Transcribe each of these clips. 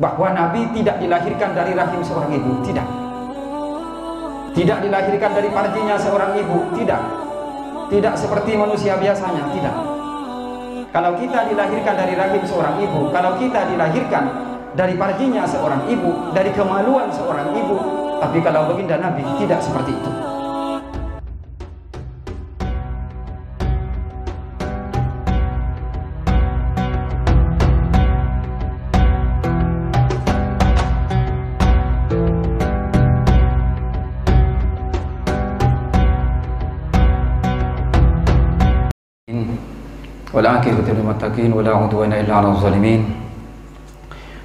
bahwa Nabi tidak dilahirkan dari rahim seorang ibu, tidak. Tidak dilahirkan dari farjinya seorang ibu, tidak. Tidak seperti manusia biasanya, tidak. Kalau kita dilahirkan dari rahim seorang ibu, kalau kita dilahirkan dari farjinya seorang ibu, dari kemaluan seorang ibu, tapi kalau baginda Nabi tidak seperti itu. Wal-aqibatu lil muttaqin wa la 'udwana illa 'alal zalimin.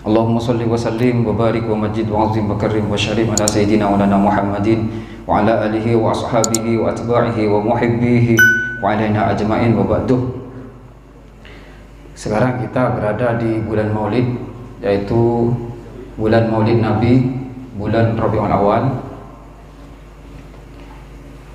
Allahumma shalli wa sallim wa barik wa majid wa 'azzim wa karrim wa sharif ala sayyidina wa lana Muhammadin wa ala alihi wa ashabihi wa atba'ihi wa muhibbihi wa alaina ajma'in wa ba'du. Sekarang kita berada di bulan Maulid, yaitu bulan Maulid Nabi, bulan Rabiul Awal.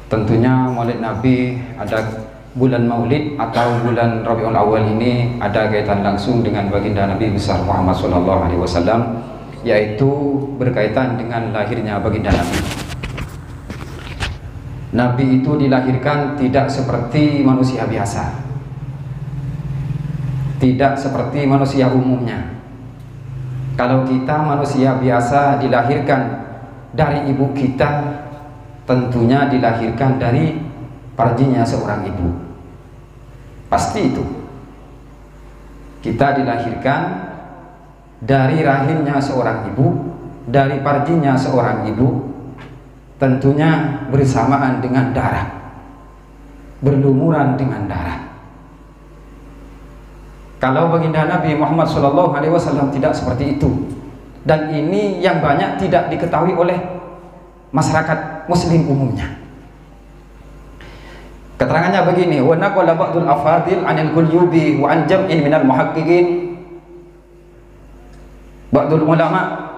Tentunya Maulid Nabi bulan Maulid atau bulan Rabiul Awal ini ada kaitan langsung dengan baginda Nabi besar Muhammad SAW, yaitu berkaitan dengan lahirnya baginda Nabi. Nabi itu dilahirkan tidak seperti manusia biasa, tidak seperti manusia umumnya. Kalau kita manusia biasa dilahirkan dari ibu kita, tentunya dilahirkan dari farjinya seorang ibu, pasti itu. Kita dilahirkan dari rahimnya seorang ibu, dari farjinya seorang ibu, tentunya bersamaan dengan darah, berlumuran dengan darah. Kalau baginda Nabi Muhammad SAW tidak seperti itu, dan ini yang banyak tidak diketahui oleh masyarakat muslim umumnya. Keterangannya begini, wa naqala ba'dul afadil 'anil Qulyubi wa an jam'in minal muhaqqiqin. Ba'dul ulama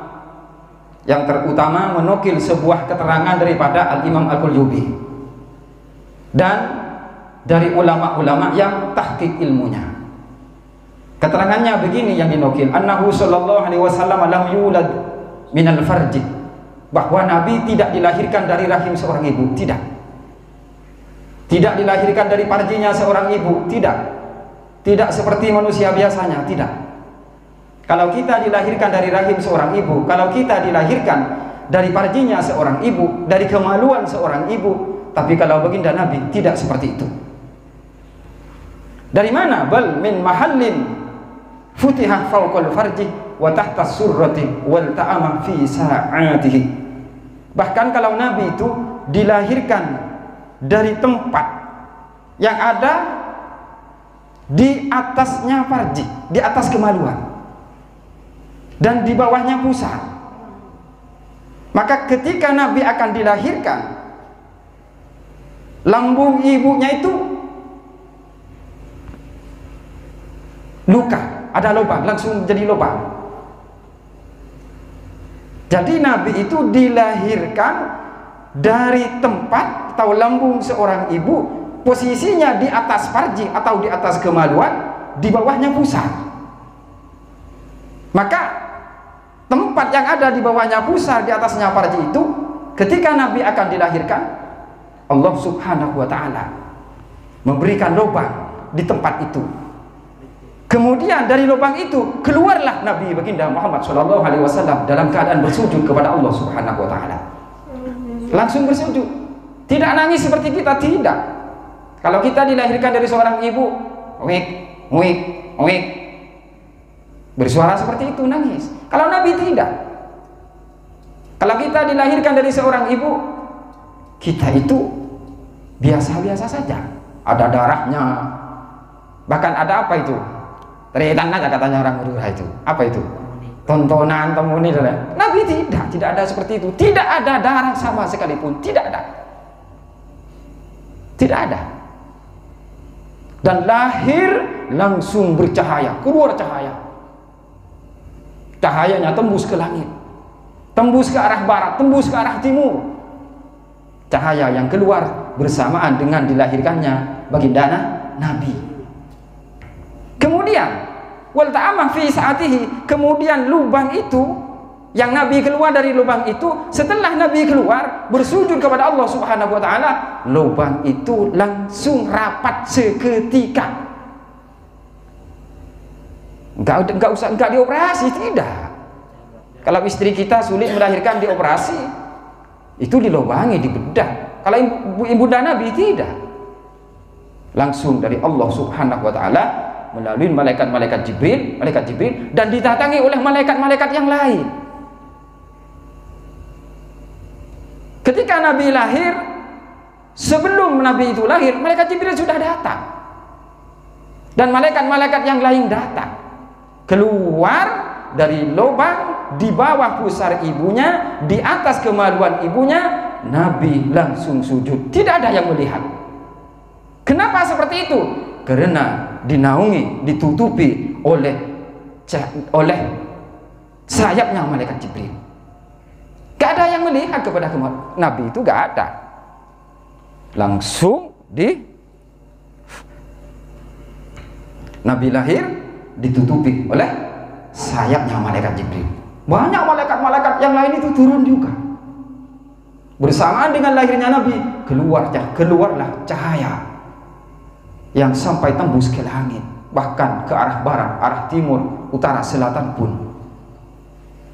yang terutama menukil sebuah keterangan daripada Al-Imam Al-Qulyubi dan dari ulama-ulama yang tahqiq ilmunya. Keterangannya begini yang dinukil, annahu sallallahu alaihi wasallam lam yulad minal farji, bahwa Nabi tidak dilahirkan dari rahim seorang ibu, tidak. Tidak dilahirkan dari farjinya seorang ibu, tidak. Tidak seperti manusia biasanya, tidak. Kalau kita dilahirkan dari rahim seorang ibu, kalau kita dilahirkan dari farjinya seorang ibu, dari kemaluan seorang ibu, tapi kalau baginda Nabi tidak seperti itu. Dari mana? Bal min mahallin futihah fawqal farji wa tahta surrati wal ta'ama fi sa'atihi. Bahkan kalau Nabi itu dilahirkan dari tempat yang ada di atasnya farji, di atas kemaluan, dan di bawahnya pusar. Maka ketika Nabi akan dilahirkan, lambung ibunya itu luka, ada lubang, langsung jadi lubang. Jadi Nabi itu dilahirkan dari tempat atau lambung seorang ibu, posisinya di atas farji atau di atas kemaluan, di bawahnya pusar. Maka tempat yang ada di bawahnya pusar, di atasnya farji itu, ketika Nabi akan dilahirkan, Allah Subhanahu wa ta'ala memberikan lubang di tempat itu. Kemudian dari lubang itu keluarlah Nabi baginda Muhammad SAW dalam keadaan bersujud kepada Allah Subhanahu wa ta'ala. Langsung bersujud, tidak nangis seperti kita, tidak. Kalau kita dilahirkan dari seorang ibu, wik, wik, wik, bersuara seperti itu, nangis. Kalau Nabi tidak. Kalau kita dilahirkan dari seorang ibu, kita itu biasa-biasa saja. Ada darahnya, bahkan ada apa itu? Teritan aja katanya orang Madura itu. Apa itu? Tontonan temuni. Nabi tidak ada seperti itu. Tidak ada darah sama sekalipun, tidak ada. Tidak ada. Dan lahir langsung bercahaya, keluar cahaya. Cahayanya tembus ke langit, tembus ke arah barat, tembus ke arah timur. Cahaya yang keluar bersamaan dengan dilahirkannya baginda Nabi. Kemudian wal ta'amah fi sa'atihi. Kemudian lubang itu, yang Nabi keluar dari lubang itu, setelah Nabi keluar bersujud kepada Allah Subhanahu wa taala, lubang itu langsung rapat seketika. Enggak dioperasi, tidak. Kalau istri kita sulit melahirkan, dioperasi, itu dilubangi, dibedah. Kalau ibunda Nabi tidak, langsung dari Allah Subhanahu wa taala melalui malaikat Jibril dan didatangi oleh malaikat-malaikat yang lain. Ketika Nabi lahir, sebelum Nabi itu lahir, malaikat Jibril sudah datang dan malaikat-malaikat yang lain datang, keluar dari lubang di bawah pusar ibunya, di atas kemaluan ibunya. Nabi langsung sujud, tidak ada yang melihat. Kenapa seperti itu? Karena dinaungi, ditutupi oleh sayapnya malaikat Jibril. Gak ada yang melihat kepada Nabi itu, gak ada. Langsung Nabi lahir ditutupi oleh sayapnya malaikat Jibril. Banyak malaikat-malaikat yang lain itu turun juga. Bersamaan dengan lahirnya Nabi, keluarlah cahaya yang sampai tembus ke langit, bahkan ke arah barat, arah timur, utara, selatan pun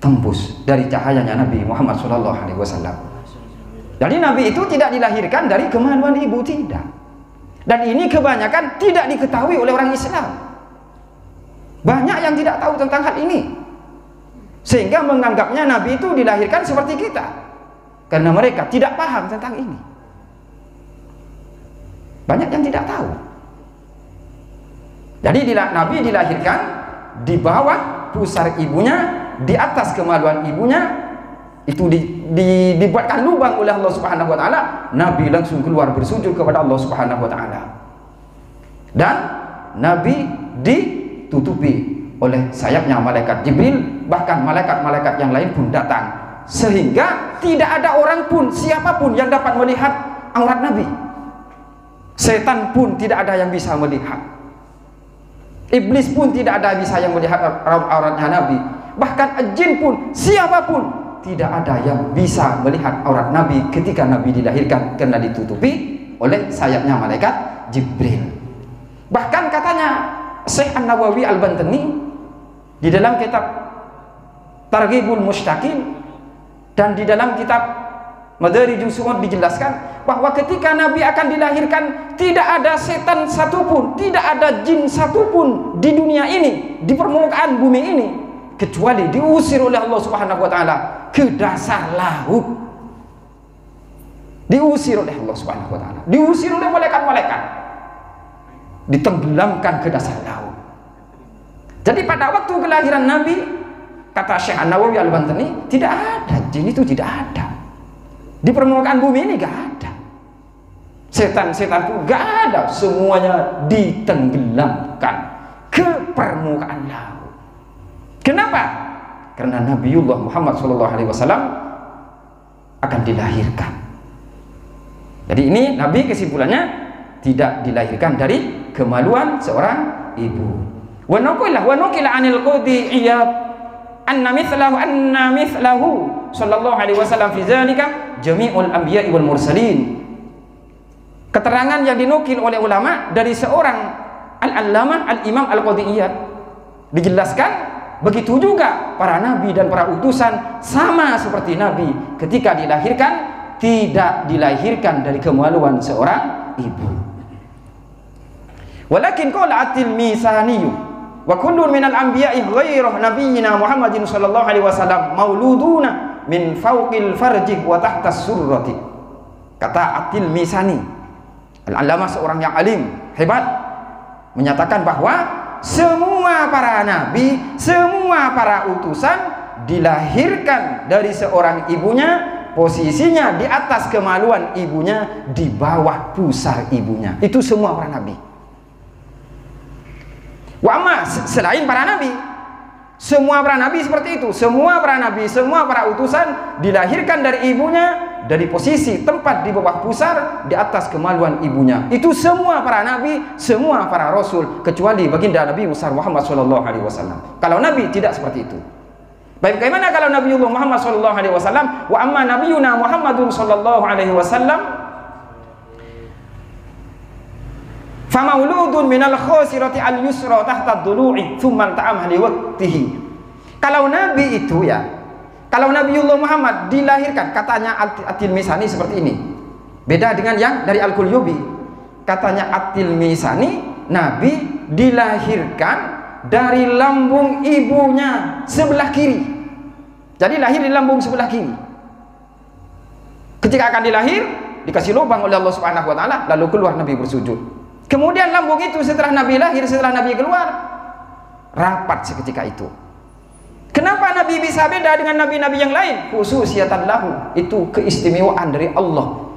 tembus dari cahayanya Nabi Muhammad SAW. Jadi Nabi itu tidak dilahirkan dari kemaluan ibu, tidak. Dan ini kebanyakan tidak diketahui oleh orang Islam. Banyak yang tidak tahu tentang hal ini, sehingga menganggapnya Nabi itu dilahirkan seperti kita, karena mereka tidak paham tentang ini. Banyak yang tidak tahu. Jadi Nabi dilahirkan di bawah pusar ibunya, di atas kemaluan ibunya, itu dibuatkan lubang oleh Allah Subhanahu wa taala. Nabi langsung keluar bersujud kepada Allah Subhanahu wa taala. Dan Nabi ditutupi oleh sayapnya malaikat Jibril, bahkan malaikat-malaikat yang lain pun datang, sehingga tidak ada orang pun, siapapun yang dapat melihat aurat Nabi. Setan pun tidak ada yang bisa melihat. Iblis pun tidak ada bisa yang melihat auratnya Nabi. Bahkan jin pun, siapapun tidak ada yang bisa melihat aurat Nabi ketika Nabi dilahirkan, karena ditutupi oleh sayapnya malaikat Jibril. Bahkan katanya Syekh An-Nawawi Al-Bantani di dalam kitab Targhibul Mushtaqin dan di dalam kitab Madarijus Su'ud dijelaskan bahwa ketika Nabi akan dilahirkan, tidak ada setan satupun, tidak ada jin satupun di dunia ini, di permukaan bumi ini, kecuali diusir oleh Allah Subhanahu wa taala ke dasar laut. Diusir oleh Allah Subhanahu wa taala, diusir oleh malaikat-malaikat, ditenggelamkan ke dasar laut. Jadi pada waktu kelahiran Nabi, kata Syekh An-Nawawi Al-Bantani, tidak ada jin, itu tidak ada. Di permukaan bumi ini gak ada. Setan-setan pun gak ada, semuanya ditenggelamkan ke permukaan laut. Kenapa? Karena Nabiullah Muhammad SAW akan dilahirkan. Jadi ini Nabi kesimpulannya tidak dilahirkan dari kemaluan seorang ibu. Wa nuqila anil qudi Iyad anna mithlahu sallallahu alaihi wasallam fi zalika jami'ul anbiya'i wal mursalin. Keterangan yang dinukil oleh ulama dari seorang al-allamah al-imam al-qadi Iyad, dijelaskan begitu juga para nabi dan para utusan sama seperti Nabi ketika dilahirkan tidak dilahirkan dari kemaluan seorang ibu. Walakin qala at-Tilmisani wa kullun minal anbiya'i ghairu nabiyyina Muhammadin sallallahu alaihi wasallam mauluduna min fawqil farji wa tahta surrati. Kata at-Tilmisani, al-allamah, seorang yang alim hebat, menyatakan bahwa semua para nabi, semua para utusan dilahirkan dari seorang ibunya, posisinya di atas kemaluan ibunya, di bawah pusar ibunya. Itu semua para nabi. Wa amma, selain para nabi, Semua para nabi seperti itu. Semua para nabi, semua para utusan dilahirkan dari ibunya, dari posisi tempat di bawah pusar, di atas kemaluan ibunya. Itu semua para nabi, semua para rasul, kecuali baginda Nabi besar Muhammad sallallahu alaihi wasallam. Kalau nabi tidak seperti itu. Baik, bagaimana kalau Nabiullah Muhammad sallallahu alaihi wasallam? Wa amma nabiyuna Muhammadun sallallahu alaihi wasallam famauludun minal khosirati al yusra tahta dhulu'i thumma ta'am li waqtihi. Kalau nabi itu ya, kalau Nabiullah Muhammad dilahirkan, katanya At-Tilmisani seperti ini. Beda dengan yang dari Al-Qulyubi. Katanya At-Tilmisani, nabi dilahirkan dari lambung ibunya sebelah kiri. Jadi lahir di lambung sebelah kiri. Ketika akan dilahir, dikasih lubang oleh Allah Subhanahu wa taala, lalu keluar nabi bersujud. Kemudian lambung itu setelah nabi lahir, setelah nabi keluar, rapat seketika itu. Kenapa nabi bisa beda dengan nabi-nabi yang lain? Khususiyatan lahu, itu keistimewaan dari Allah